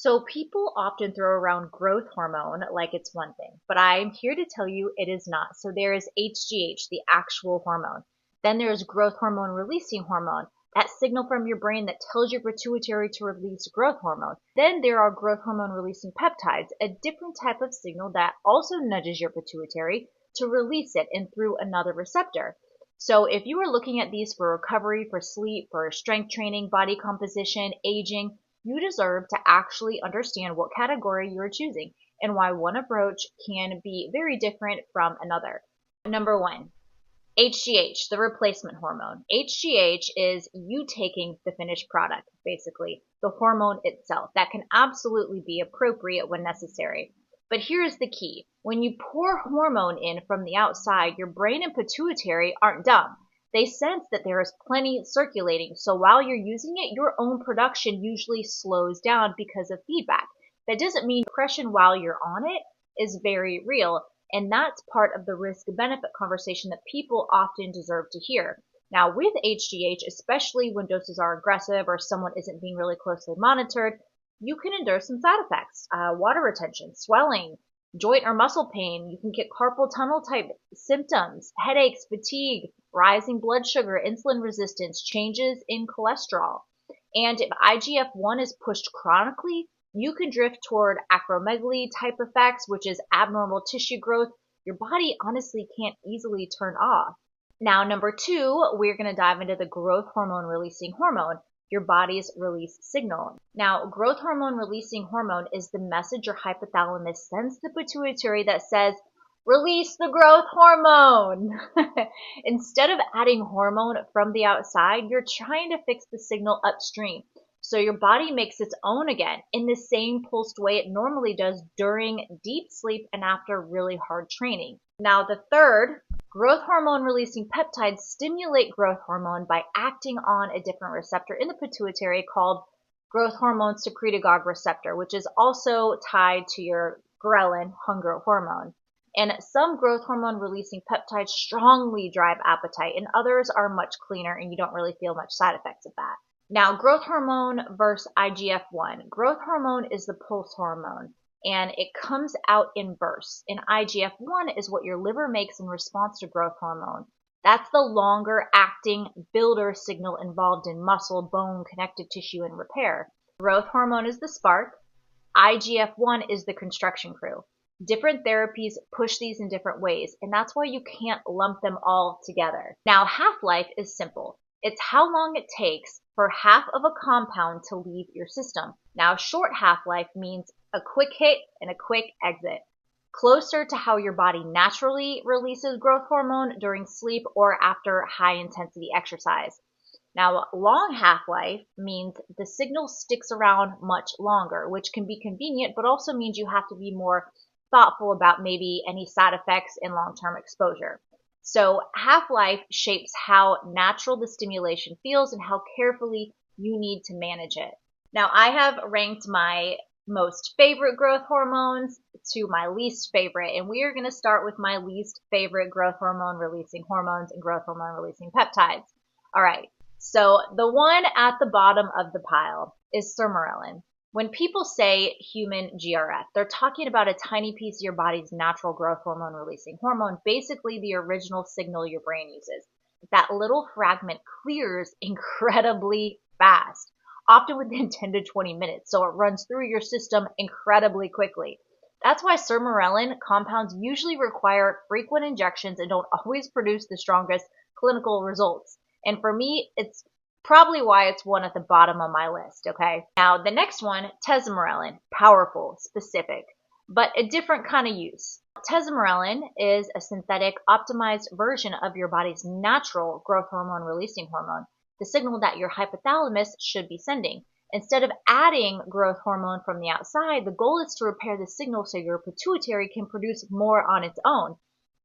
So people often throw around growth hormone like it's one thing, but I'm here to tell you it is not. So there is HGH, the actual hormone. Then there's growth hormone releasing hormone, that signal from your brain that tells your pituitary to release growth hormone. Then there are growth hormone releasing peptides, a different type of signal that also nudges your pituitary to release it and through another receptor. So if you are looking at these for recovery, for sleep, for strength training, body composition, aging, you deserve to actually understand what category you are choosing and why one approach can be very different from another. Number one, HGH, the replacement hormone. HGH is you taking the finished product, basically, the hormone itself. That can absolutely be appropriate when necessary. But here's the key. When you pour hormone in from the outside, your brain and pituitary aren't dumb. They sense that there is plenty circulating, so while you're using it, your own production usually slows down because of feedback. That doesn't mean depression while you're on it is very real, and that's part of the risk-benefit conversation that people often deserve to hear. Now, with HGH, especially when doses are aggressive or someone isn't being really closely monitored, you can endure some side effects, water retention, swelling, joint or muscle pain. You can get carpal tunnel type symptoms, headaches, fatigue, rising blood sugar, insulin resistance, changes in cholesterol. And if IGF-1 is pushed chronically, you can drift toward acromegaly type effects, which is abnormal tissue growth your body honestly can't easily turn off. Now, number two, we're going to dive into the growth hormone releasing hormone, your body's release signal. Now, growth hormone releasing hormone is the message your hypothalamus sends the pituitary that says, release the growth hormone. Instead of adding hormone from the outside, you're trying to fix the signal upstream. So your body makes its own again in the same pulsed way it normally does during deep sleep and after really hard training. Now, the third, growth hormone releasing peptides stimulate growth hormone by acting on a different receptor in the pituitary called growth hormone secretagogue receptor, which is also tied to your ghrelin, hunger hormone. And some growth hormone releasing peptides strongly drive appetite, and others are much cleaner and you don't really feel much side effects of that. Now, growth hormone versus IGF-1. Growth hormone is the pulse hormone, and it comes out in bursts. And IGF-1 is what your liver makes in response to growth hormone. That's the longer acting builder signal involved in muscle, bone, connective tissue, and repair. Growth hormone is the spark. IGF-1 is the construction crew. Different therapies push these in different ways, and that's why you can't lump them all together. Now, half-life is simple. It's how long it takes for half of a compound to leave your system. Now, short half-life means a quick hit and a quick exit, closer to how your body naturally releases growth hormone during sleep or after high-intensity exercise. Now, long half-life means the signal sticks around much longer, which can be convenient, but also means you have to be more thoughtful about maybe any side effects in long-term exposure. So half-life shapes how natural the stimulation feels and how carefully you need to manage it. Now, I have ranked my most favorite growth hormones to my least favorite, and we are going to start with my least favorite growth hormone releasing hormones and growth hormone releasing peptides. All right, so the one at the bottom of the pile is sermorelin. When people say human GRF, they're talking about a tiny piece of your body's natural growth hormone releasing hormone, basically the original signal your brain uses. That little fragment clears incredibly fast, often within 10 to 20 minutes, so it runs through your system incredibly quickly. That's why sermorelin compounds usually require frequent injections and don't always produce the strongest clinical results. And for me, it's probably why it's one at the bottom of my list, okay? Now, the next one, tesamorelin, powerful, specific, but a different kind of use. Tesamorelin is a synthetic, optimized version of your body's natural growth hormone releasing hormone, the signal that your hypothalamus should be sending. Instead of adding growth hormone from the outside, the goal is to repair the signal so your pituitary can produce more on its own.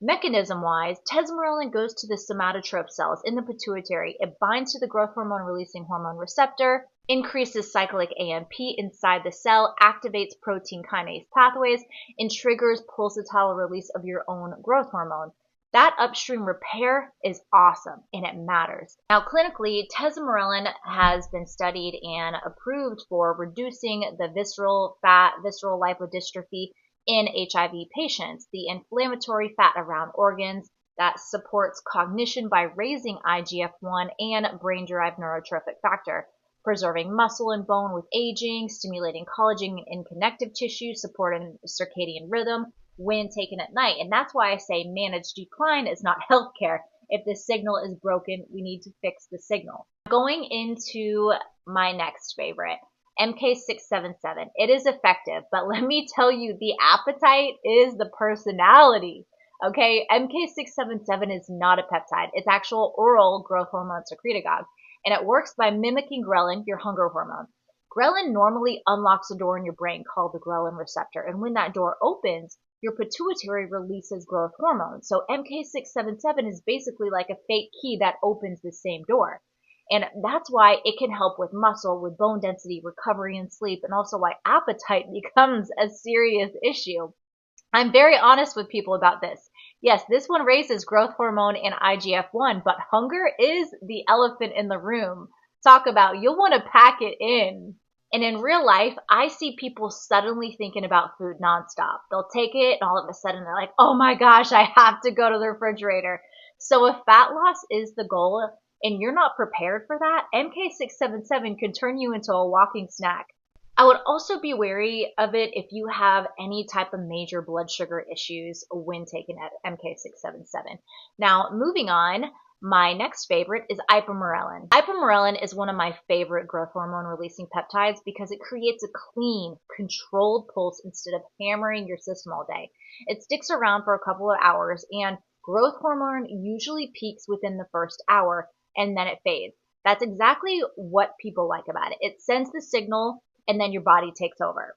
Mechanism-wise, tesamorelin goes to the somatotrope cells in the pituitary. It binds to the growth hormone-releasing hormone receptor, increases cyclic AMP inside the cell, activates protein kinase pathways, and triggers pulsatile release of your own growth hormone. That upstream repair is awesome and it matters. Now, clinically, tesamorelin has been studied and approved for reducing the visceral fat, visceral lipodystrophy in HIV patients, the inflammatory fat around organs that supports cognition by raising IGF-1 and brain-derived neurotrophic factor, preserving muscle and bone with aging, stimulating collagen in connective tissue, supporting circadian rhythm when taken at night. And that's why I say managed decline is not healthcare. If the signal is broken, we need to fix the signal. Going into my next favorite, MK677. It is effective, but let me tell you, the appetite is the personality. Okay, MK677 is not a peptide. It's actual oral growth hormone secretagogue, and it works by mimicking ghrelin, your hunger hormone. Ghrelin normally unlocks a door in your brain called the ghrelin receptor, and when that door opens, your pituitary releases growth hormone. So MK677 is basically like a fake key that opens the same door. And that's why it can help with muscle, with bone density, recovery, and sleep, and also why appetite becomes a serious issue. I'm very honest with people about this. Yes, this one raises growth hormone and IGF-1, but hunger is the elephant in the room. Talk about you'll want to pack it in. And in real life, I see people suddenly thinking about food nonstop. They'll take it and all of a sudden they're like, oh my gosh, I have to go to the refrigerator. So if fat loss is the goal and you're not prepared for that, MK677 can turn you into a walking snack. I would also be wary of it if you have any type of major blood sugar issues when taking MK677. Now, moving on, my next favorite is ipamorelin. Ipamorelin is one of my favorite growth hormone releasing peptides because it creates a clean, controlled pulse instead of hammering your system all day. It sticks around for a couple of hours, and growth hormone usually peaks within the first hour and then it fades. That's exactly what people like about it. It sends the signal and then your body takes over.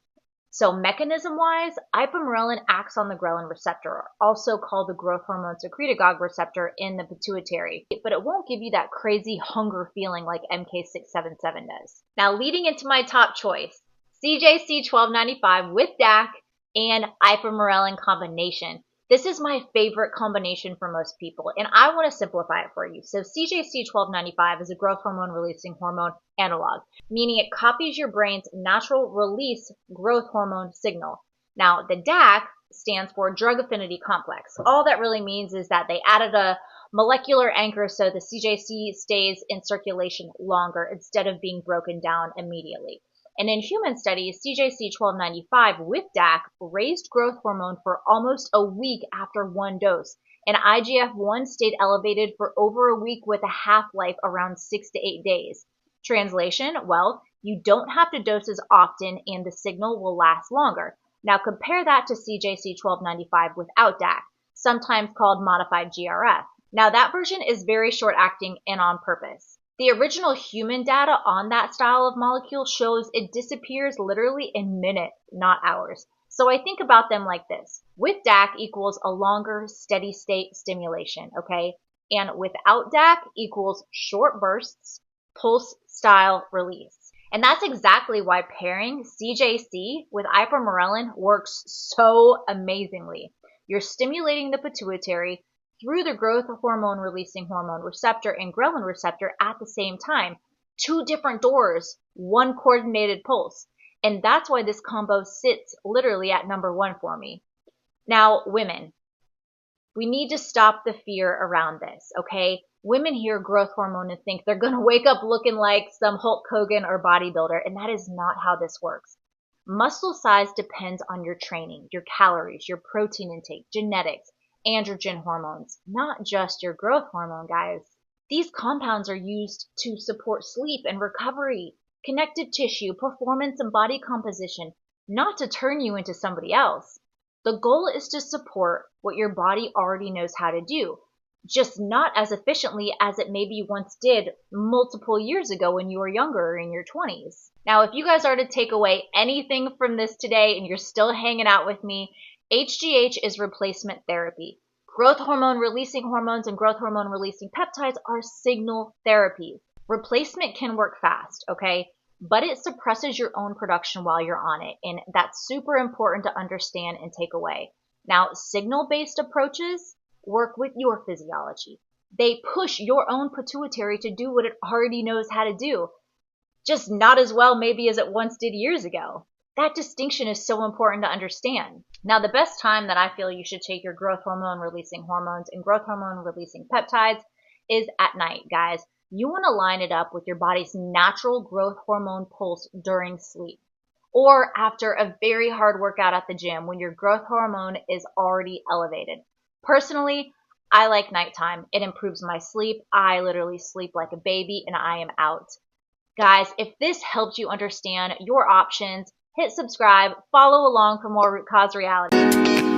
So mechanism-wise, ipamorelin acts on the ghrelin receptor, also called the growth hormone secretagogue receptor in the pituitary, but it won't give you that crazy hunger feeling like MK677 does. Now, leading into my top choice, CJC1295 with DAC and ipamorelin combination. This is my favorite combination for most people, and I want to simplify it for you. So CJC1295 is a growth hormone releasing hormone analog, meaning it copies your brain's natural release growth hormone signal. Now, the DAC stands for drug affinity complex. All that really means is that they added a molecular anchor so the CJC stays in circulation longer instead of being broken down immediately. And in human studies, CJC1295 with DAC raised growth hormone for almost a week after one dose, and IGF-1 stayed elevated for over a week with a half-life around 6 to 8 days. Translation, well, you don't have to dose as often and the signal will last longer. Now compare that to CJC1295 without DAC, sometimes called modified GRF. Now that version is very short-acting and on purpose. The original human data on that style of molecule shows it disappears literally in minutes, not hours. So I think about them like this. With DAC equals a longer steady state stimulation, okay? And without DAC equals short bursts, pulse style release. And that's exactly why pairing CJC with ipamorelin works so amazingly. You're stimulating the pituitary through the growth hormone releasing hormone receptor and ghrelin receptor at the same time. Two different doors, one coordinated pulse. And that's why this combo sits literally at number one for me. Now, women, we need to stop the fear around this, okay? Women hear growth hormone and think they're going to wake up looking like some Hulk Hogan or bodybuilder, and that is not how this works. Muscle size depends on your training, your calories, your protein intake, genetics, androgen hormones, not just your growth hormone, guys. These compounds are used to support sleep and recovery, connective tissue, performance, and body composition, not to turn you into somebody else. The goal is to support what your body already knows how to do, just not as efficiently as it maybe once did multiple years ago when you were younger or in your 20s. Now, if you guys are to take away anything from this today and you're still hanging out with me, HGH is replacement therapy. Growth hormone releasing hormones and growth hormone releasing peptides are signal therapies. Replacement can work fast, okay? But it suppresses your own production while you're on it. And that's super important to understand and take away. Now, signal-based approaches, work with your physiology. They push your own pituitary to do what it already knows how to do, just not as well maybe as it once did years ago. That distinction is so important to understand. Now, the best time that I feel you should take your growth hormone releasing hormones and growth hormone releasing peptides is at night, guys. You want to line it up with your body's natural growth hormone pulse during sleep, or after a very hard workout at the gym when your growth hormone is already elevated. Personally, I like nighttime. It improves my sleep. I literally sleep like a baby and I am out. Guys, if this helped you understand your options, hit subscribe, follow along for more Root Cause Reality.